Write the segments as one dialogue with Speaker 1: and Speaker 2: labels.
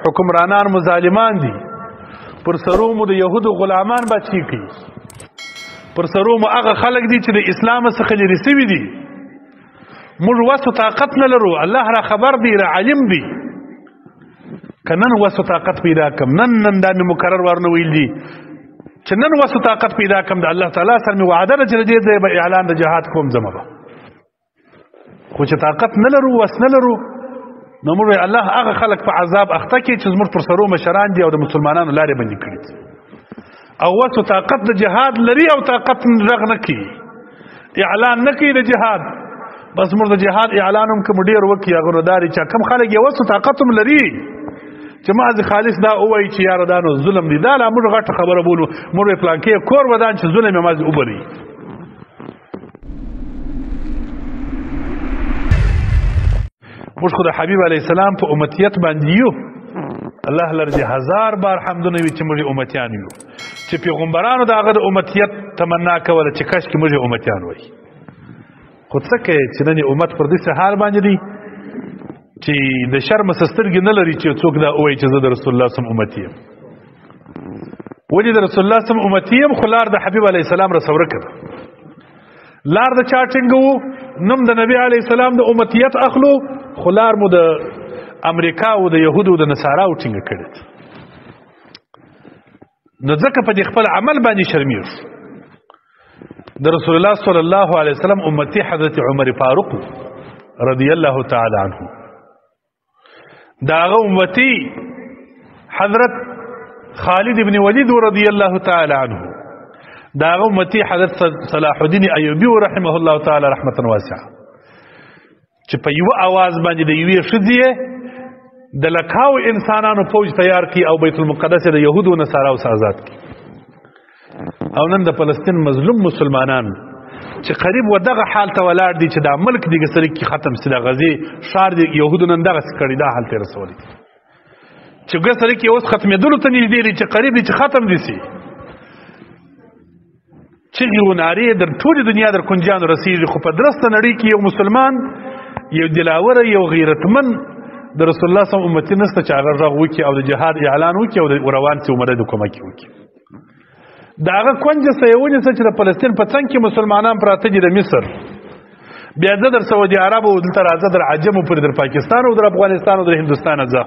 Speaker 1: حکمرانان مظالمان دي، پر سرو مو د یهودو غلامان بچی کوي، پر سرو مو هغه خلق دي چې د اسلام څخه لرې سوي دي. موږ وسو طاقت نه لرو، الله را خبر دی، را علم دی. که نن وسو طاقت پیدا کم، نن دا مې مکرر ورنه ویل دي چې نن وسو طاقت پیدا کم د الله تعالی سره مې وعده ده چې د دې ځای به اعلان د جهاد کوم ځمه به. خو چې طاقت نه لرو، وس نه لرو، نو موږ الله هغه خلق په عذاب اخته کړي چې زموږ پر سرو مشران دي او د مسلمانانو لارې بندې کړي دي، او وسو طاقت د جهاد لري او طاقت رغ نه کوي، اعلان نه کوي د جهاد. بس موږ د جهاد اعلان هم کوم ډېر وکړي، هغه نو داري چې کم خلک یې وسو طاقت هم لري چې محض خالص دا ووایي چې یاره دا نو ظلم دی، دا لا موږ غټه خبره بولو، موږ پلانکې کور ودان چې ظلم یې مازې وبري. موږ خو د حبیب علیه السلام په امتیت باندې یو، الله لرې 1000 بار حمدونه وي چې موږ امتیان یو، چې پیغمبرانو د هغه د امتیت تمنا کوله چې کاشکې موږ امتیان وای. خو څه کوې چې نن امت پر داسې حال باندې دی چې د شرم سترګې نه لري چې څوک دا وایي چې زه د رسول الله صم امتی یم. ولې د رسول الله صم امتی یم؟ خو لار د حبیب علیه السلام را څورکه ده، لار د چا ټینګوو؟ نوم د نبی علیه السلام د امتیت اخلو، خو لار مو د امریکا او د یهودو د نصاراو ټینګه کړې ده. نو ځکه په دې خپل عمل باندې شرمېږو. د رسول الله صلی الله علیه وسلم امتی حضرت عمر فاروق رضی الله تعالی عنه، دا هغه امتی حضرت خالد ابن ولید رضی الله تعالی عنه، دا هغه امتی حضرت صلاح الدین ایوبی رحمه الله تعالی رحمتا واسعه، چې په یو आवाज باندې د یوې ښځې د لکاو انسانانو فوج تیار کی او بیت المقدس د یهودو نصاراو څخه آزاد کی. او نن د فلسطین مظلوم مسلمانان چې قریب و دغه حال ته ولاړ دي چې دا ملک دغه سره کې ختم سي، د غزې ښار د یهودو نن دغه کړي، دا حال ته رسولي چې ګه سره کې اوس ختمېدلو ته نږدې دي، چې قریب دي چې ختم دي سي. چغې و نارې در ټولې دنیا در کنجانو رسېږي، خو په درسته نړۍ کې یو مسلمان، یو دلاوره، یو غیرتمن د رسول الله صلی الله علیه وسلم امتی نشته چې هغه غږ وکړي او د جهاد اعلان وکړي او د روان سي عمره د کومک وکړي. دا هغه کونجه سه یې ونیسه چې د فلسطین په څنګ کې مسلمانان پراته دي، د مصر، بیا زه در سعودي عربو دلته راځه، در عجمو پورې، در پاکستان او در افغانستان او در هندوستان ځه.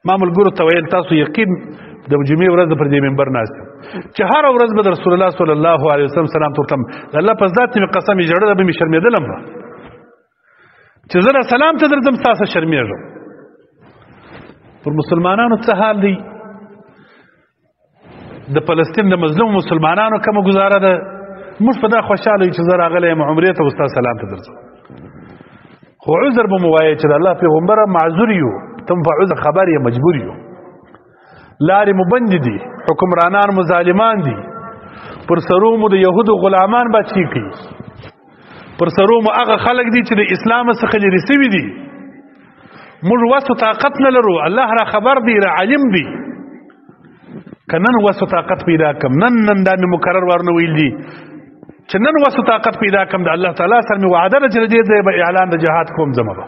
Speaker 1: ما ملګرو ته ویل تاسو یقین د جمعې ورځ پر دې منبر ناست چې هر ورځ به د رسول الله صلی الله علیه وسلم سلام تورتم، الله په ذات مې قسم یې جوړه به مې شرمېدلم چې زه سلام ته درځم تاسو شرمېږم. پر مسلمانانو څه حال دی؟ د فلسطین د مظلوم مسلمانانو کومه گزاره ده؟ موږ په دا خوشاله یو چې زه راغلی یم عمرې ته استاد سلام ته درځم، خو عذر به مو وایې چې د الله پیغمبره معذور یو، تم په عذر خبر یې مجبور یو، لارې مو بندې دي، حکمرانان مو ظالمان دي، پر سرو مو د یهودو غلامان بچی کوي، پر سرو مو هغه خلق دي چې د اسلام څخه لرې سوي دي. موږ وسو طاقت نه لرو، الله را خبر دی، را علم دی. که نن وسو طاقت پیدا کم، نن دا مې مکرر ورنه ویل دي چې نن وسو طاقت پیدا کم د الله تعالی سره مې وعده ده چې د دې ځای به اعلان د جهاد کوم ځمه به.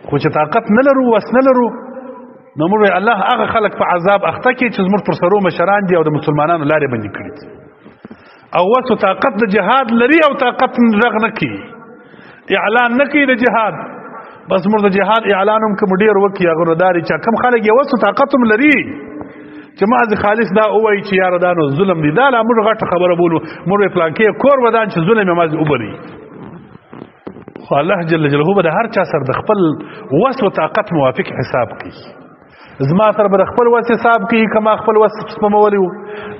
Speaker 1: خو چې طاقت نه لرو، وس نه لرو، نو موږ الله هغه خلق په عذاب اخته کړي چې زموږ پر سرو مشران دي او د مسلمانانو لارې بندې کړي دي، او وسو طاقت د جهاد لري او طاقت رغ نه کوي، اعلان نه کوي د جهاد. بس موږ د جهاد اعلان هم کوم ډېر وکړي، هغه نو داري چې کم خلک یې وسو طاقت هم لري چې محض خالص دا ووایي چې یاره دا نو ظلم دی، دا لا موږ غټه خبره بولو، موږ پلانکې کور ودان چې ظلم یې مازې وبري. خو الله جل جلاله به د هر چا سره د خپل وس و طاقت موافق حساب کوي. زما سره به د خپل وس حساب کوي، که ما خپل وس سپمولی و،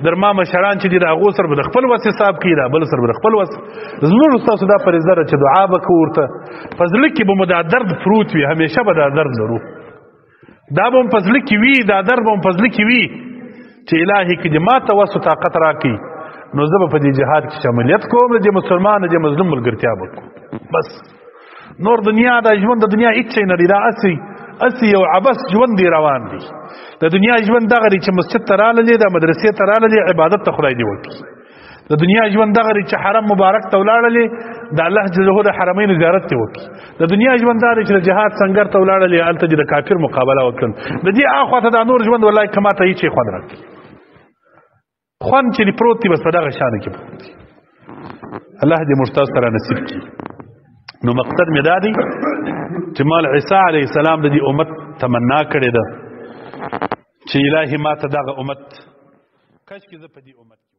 Speaker 1: در ما مشران چې دي د هغو سره به د خپل وس حساب کوي، د بل سره به د خپل وس. زموږ ستاسو دا فریضه ده چې دعا به کوو ورته، په زړه کې به مو دا درد پروت وي، همیشه به دا درد لرو، دا به هم په زړه کې وي، دا درد به هم په زړه کې وي چې الهي که دې ما ته وس و طاقت راکړي نو زه به په دې جهاد کې شمولیت کوم، د دې مسلمان د دې مظلوم ملګرتیا به کوم. بس نور دنیا دا ژوند د دنیا هیڅ شی نه دی، دا اسی یو عبس ژوند دی روان دی. د دنیا ژوند دغه دی چې مسجد ته راغلې، د مدرسې ته راغلې، عبادت ته خدای دې وکړي. د دنیا ژوند دغه دی چې حرم مبارک ته ولاړلې د الله جل جلاله د حرمین زیارت ته وکړي د دنیا ژوند دا دی چې د جهاد سنگر ته ولاړل یا هلته د کافر مقابله وکړي د دې اخوا ته د نور ژوند والله کما ته هیڅ خوند راکړي خوند چې پروت دی بس په دغه شان کې پروت دی الله دې مرتضی سره نصیب کړي نو مقصد مې دا دی چې مال عیسی علیه السلام د دې امت تمنا کړې ده چې الهي ما ته دغه امت کاش کې زه په دې امت